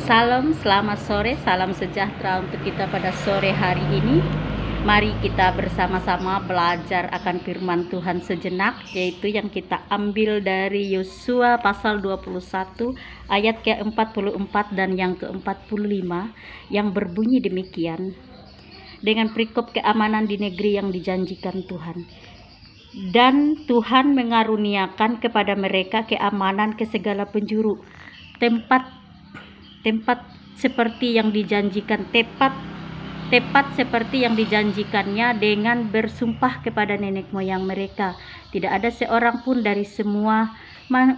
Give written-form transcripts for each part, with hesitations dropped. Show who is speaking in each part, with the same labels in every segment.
Speaker 1: Salam, selamat sore, salam sejahtera untuk kita pada sore hari ini. Mari kita bersama-sama belajar akan firman Tuhan sejenak, yaitu yang kita ambil dari Yosua pasal 21 ayat ke-44 dan yang ke-45 yang berbunyi demikian. Dengan perikop keamanan di negeri yang dijanjikan Tuhan. Dan Tuhan mengaruniakan kepada mereka keamanan ke segala penjuru. Tempat seperti yang dijanjikan, tepat seperti yang dijanjikannya dengan bersumpah kepada nenek moyang mereka. Tidak ada seorang pun dari semua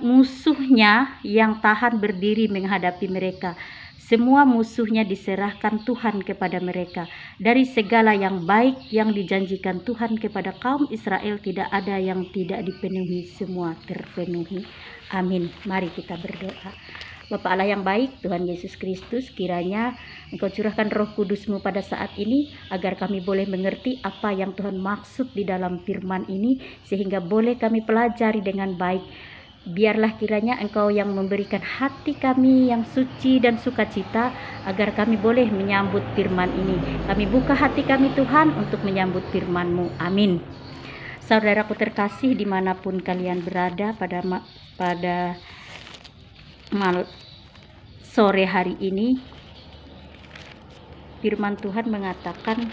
Speaker 1: musuhnya yang tahan berdiri menghadapi mereka. Semua musuhnya diserahkan Tuhan kepada mereka. Dari segala yang baik yang dijanjikan Tuhan kepada kaum Israel, tidak ada yang tidak dipenuhi, semua terpenuhi. Amin. Mari kita berdoa. Bapa Allah yang baik, Tuhan Yesus Kristus, kiranya Engkau curahkan Roh Kudus-Mu pada saat ini, agar kami boleh mengerti apa yang Tuhan maksud di dalam firman ini, sehingga boleh kami pelajari dengan baik. Biarlah kiranya Engkau yang memberikan hati kami yang suci dan sukacita, agar kami boleh menyambut firman ini. Kami buka hati kami Tuhan untuk menyambut firman-Mu. Amin. Saudaraku terkasih, dimanapun kalian berada pada sore hari ini, firman Tuhan mengatakan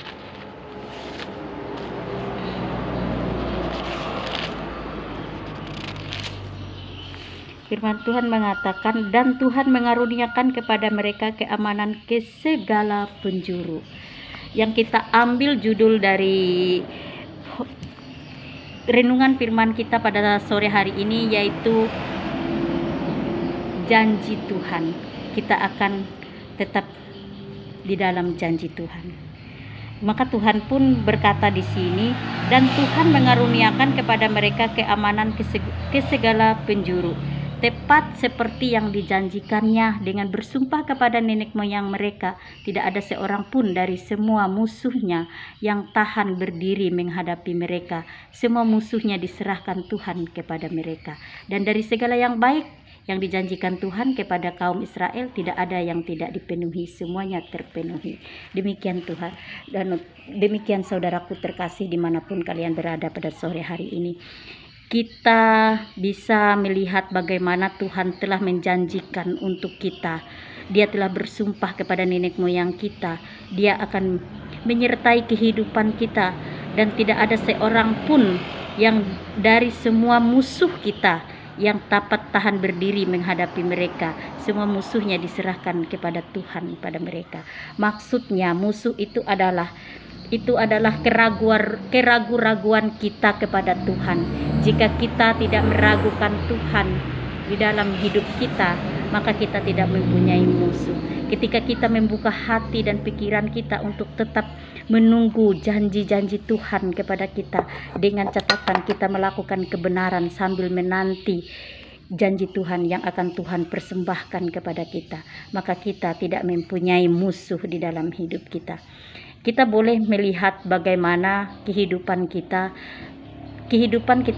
Speaker 1: dan Tuhan mengaruniakan kepada mereka keamanan ke segala penjuru. Yang kita ambil judul dari renungan firman kita pada sore hari ini yaitu janji Tuhan. Kita akan tetap di dalam janji Tuhan. Maka Tuhan pun berkata di sini, dan Tuhan mengaruniakan kepada mereka keamanan ke segala penjuru, tepat seperti yang dijanjikannya dengan bersumpah kepada nenek moyang mereka. Tidak ada seorang pun dari semua musuhnya yang tahan berdiri menghadapi mereka. Semua musuhnya diserahkan Tuhan kepada mereka. Dan dari segala yang baik yang dijanjikan Tuhan kepada kaum Israel, tidak ada yang tidak dipenuhi, semuanya terpenuhi. Demikian Tuhan, dan demikian saudaraku terkasih dimanapun kalian berada pada sore hari ini. Kita bisa melihat bagaimana Tuhan telah menjanjikan untuk kita. Dia telah bersumpah kepada nenek moyang kita, Dia akan menyertai kehidupan kita, dan tidak ada seorang pun yang dari semua musuh kita yang dapat tahan berdiri menghadapi mereka. Semua musuhnya diserahkan kepada Tuhan pada mereka. Maksudnya musuh itu adalah keraguan-raguan kita kepada Tuhan. Jika kita tidak meragukan Tuhan di dalam hidup kita, maka kita tidak mempunyai musuh. Ketika kita membuka hati dan pikiran kita untuk tetap menunggu janji-janji Tuhan kepada kita, dengan catatan kita melakukan kebenaran sambil menanti janji Tuhan yang akan Tuhan persembahkan kepada kita, maka kita tidak mempunyai musuh di dalam hidup kita. Kita boleh melihat bagaimana kehidupan kita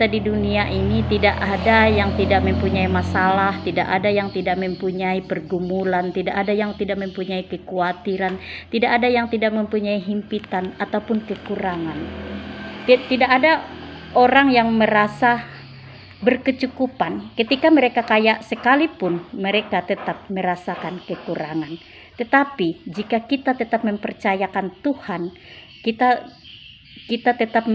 Speaker 1: di dunia ini, tidak ada yang tidak mempunyai masalah, tidak ada yang tidak mempunyai pergumulan, tidak ada yang tidak mempunyai kekhawatiran, tidak ada yang tidak mempunyai himpitan ataupun kekurangan. Tidak ada orang yang merasa berkecukupan. Ketika mereka kaya sekalipun, mereka tetap merasakan kekurangan. Tetapi jika kita tetap mempercayakan Tuhan, kita tetap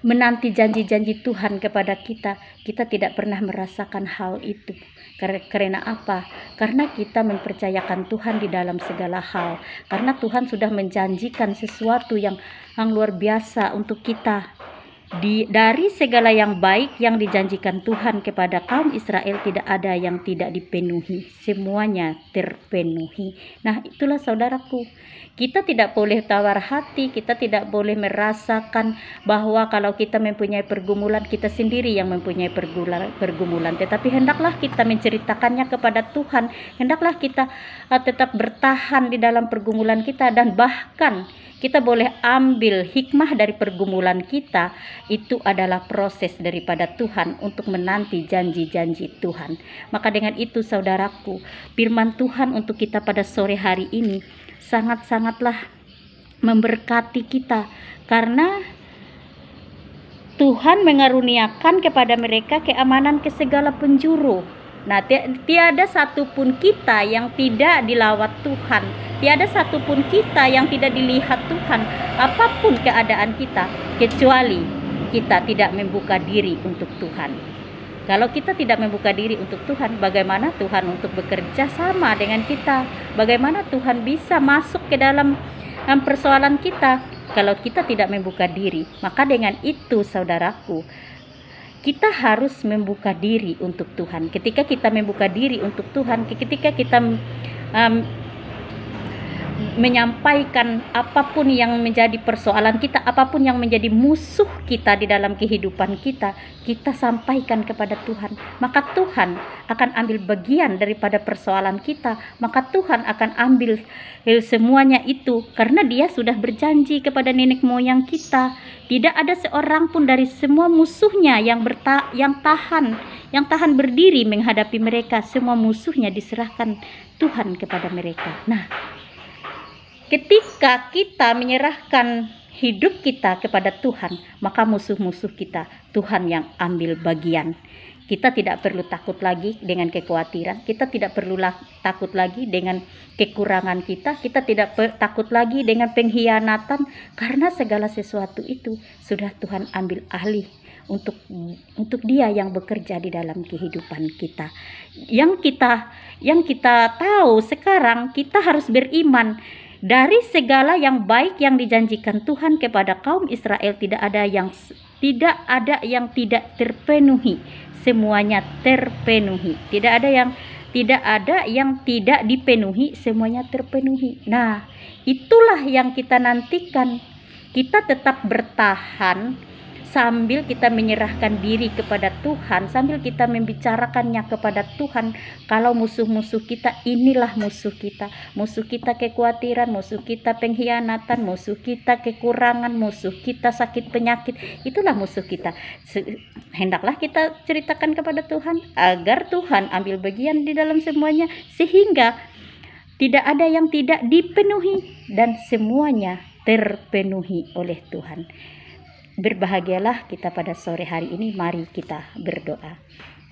Speaker 1: menanti janji-janji Tuhan kepada kita, kita tidak pernah merasakan hal itu. Karena apa? Karena kita mempercayakan Tuhan di dalam segala hal. Karena Tuhan sudah menjanjikan sesuatu yang luar biasa untuk kita. Dari segala yang baik yang dijanjikan Tuhan kepada kaum Israel, tidak ada yang tidak dipenuhi, semuanya terpenuhi. Nah, itulah saudaraku, kita tidak boleh tawar hati, kita tidak boleh merasakan bahwa kalau kita mempunyai pergumulan, kita sendiri yang mempunyai pergumulan. Tetapi hendaklah kita menceritakannya kepada Tuhan, hendaklah kita tetap bertahan di dalam pergumulan kita, dan bahkan kita boleh ambil hikmah dari pergumulan kita Itu adalah proses daripada Tuhan untuk menanti janji-janji Tuhan. Maka dengan itu saudaraku, firman Tuhan untuk kita pada sore hari ini sangat-sangatlah memberkati kita, karena Tuhan mengaruniakan kepada mereka keamanan ke segala penjuru. Nah, tiada satupun kita yang tidak dilawat Tuhan, tiada satupun kita yang tidak dilihat Tuhan, apapun keadaan kita, kecuali kita tidak membuka diri untuk Tuhan. Kalau kita tidak membuka diri untuk Tuhan, bagaimana Tuhan untuk bekerja sama dengan kita? Bagaimana Tuhan bisa masuk ke dalam persoalan kita kalau kita tidak membuka diri? Maka dengan itu saudaraku, kita harus membuka diri untuk Tuhan. Ketika kita membuka diri untuk Tuhan, ketika kita menyampaikan apapun yang menjadi persoalan kita, apapun yang menjadi musuh kita di dalam kehidupan kita, kita sampaikan kepada Tuhan, maka Tuhan akan ambil bagian daripada persoalan kita. Maka Tuhan akan ambil semuanya itu, karena Dia sudah berjanji kepada nenek moyang kita, tidak ada seorang pun dari semua musuhnya yang tahan berdiri menghadapi mereka. Semua musuhnya diserahkan Tuhan kepada mereka. Nah, ketika kita menyerahkan hidup kita kepada Tuhan, maka musuh-musuh kita Tuhan yang ambil bagian. Kita tidak perlu takut lagi dengan kekhawatiran, kita tidak perlu takut lagi dengan kekurangan kita tidak takut lagi dengan pengkhianatan, karena segala sesuatu itu sudah Tuhan ambil alih untuk Dia yang bekerja di dalam kehidupan kita. Yang kita tahu sekarang, kita harus beriman. Dari segala yang baik yang dijanjikan Tuhan kepada kaum Israel, tidak ada yang tidak terpenuhi. Semuanya terpenuhi. Tidak ada yang tidak dipenuhi, semuanya terpenuhi. Nah, itulah yang kita nantikan. Kita tetap bertahan sambil kita menyerahkan diri kepada Tuhan, sambil kita membicarakannya kepada Tuhan. Kalau musuh-musuh kita, inilah musuh kita kekhawatiran, musuh kita pengkhianatan, musuh kita kekurangan, musuh kita sakit penyakit, itulah musuh kita. Hendaklah kita ceritakan kepada Tuhan agar Tuhan ambil bagian di dalam semuanya, sehingga tidak ada yang tidak dipenuhi dan semuanya terpenuhi oleh Tuhan. Berbahagialah kita pada sore hari ini. Mari kita berdoa.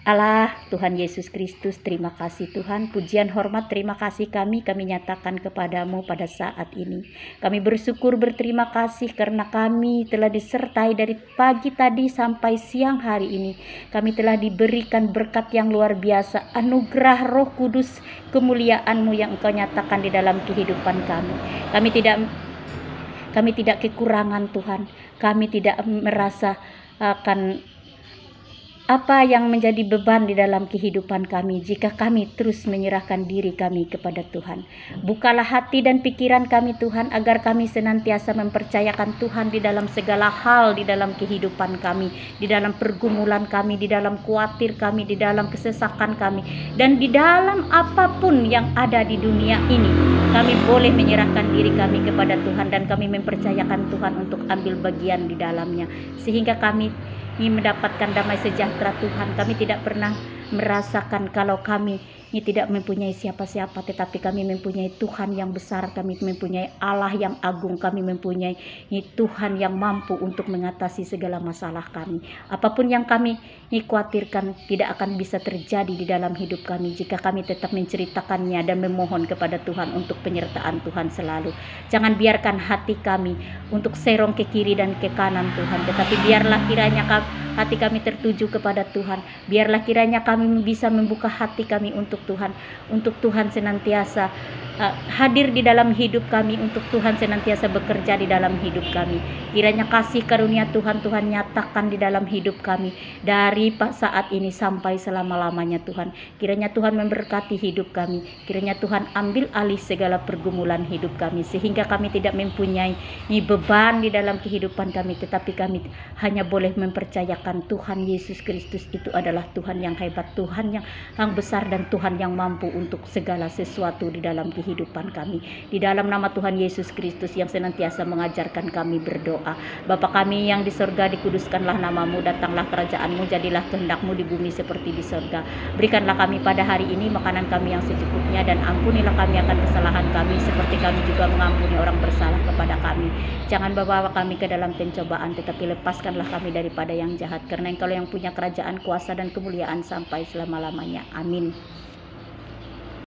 Speaker 1: Allah, Tuhan Yesus Kristus, terima kasih Tuhan. Pujian, hormat, terima kasih kami nyatakan kepadamu pada saat ini. Kami bersyukur, berterima kasih karena kami telah disertai dari pagi tadi sampai siang hari ini. Kami telah diberikan berkat yang luar biasa, anugerah Roh Kudus, kemuliaan-Mu yang Engkau nyatakan di dalam kehidupan kami. Kami tidak kekurangan Tuhan. Kami tidak merasa akan apa yang menjadi beban di dalam kehidupan kami jika kami terus menyerahkan diri kami kepada Tuhan. Bukalah hati dan pikiran kami Tuhan, agar kami senantiasa mempercayakan Tuhan di dalam segala hal di dalam kehidupan kami, di dalam pergumulan kami, di dalam khawatir kami, di dalam kesesakan kami, dan di dalam apapun yang ada di dunia ini. Kami boleh menyerahkan diri kami kepada Tuhan dan kami mempercayakan Tuhan untuk ambil bagian di dalamnya, sehingga kami ingin mendapatkan damai sejahtera Tuhan. Kami tidak pernah merasakan kalau kami ini tidak mempunyai siapa-siapa, tetapi kami mempunyai Tuhan yang besar, kami mempunyai Allah yang agung, kami mempunyai Tuhan yang mampu untuk mengatasi segala masalah kami. Apapun yang kami khawatirkan tidak akan bisa terjadi di dalam hidup kami jika kami tetap menceritakannya dan memohon kepada Tuhan untuk penyertaan Tuhan selalu. Jangan biarkan hati kami untuk serong ke kiri dan ke kanan Tuhan, tetapi biarlah kiranya hati kami tertuju kepada Tuhan. Biarlah kiranya kami bisa membuka hati kami untuk Tuhan senantiasa hadir di dalam hidup kami, untuk Tuhan senantiasa bekerja di dalam hidup kami. Kiranya kasih karunia Tuhan nyatakan di dalam hidup kami dari saat ini sampai selama-lamanya Tuhan. Kiranya Tuhan memberkati hidup kami. Kiranya Tuhan ambil alih segala pergumulan hidup kami, sehingga kami tidak mempunyai beban di dalam kehidupan kami, tetapi kami hanya boleh mempercayakan Tuhan Yesus Kristus itu adalah Tuhan yang hebat, Tuhan yang besar, dan Tuhan yang mampu untuk segala sesuatu di dalam kehidupan kehidupan kami. Di dalam nama Tuhan Yesus Kristus yang senantiasa mengajarkan kami berdoa. Bapa kami yang di sorga, dikuduskanlah namamu, datanglah kerajaanmu, jadilah kehendak-mu di bumi seperti di sorga. Berikanlah kami pada hari ini makanan kami yang secukupnya, dan ampunilah kami akan kesalahan kami seperti kami juga mengampuni orang bersalah kepada kami. Jangan bawa kami ke dalam pencobaan, tetapi lepaskanlah kami daripada yang jahat, karena Engkau yang punya kerajaan, kuasa, dan kemuliaan sampai selama-lamanya. Amin.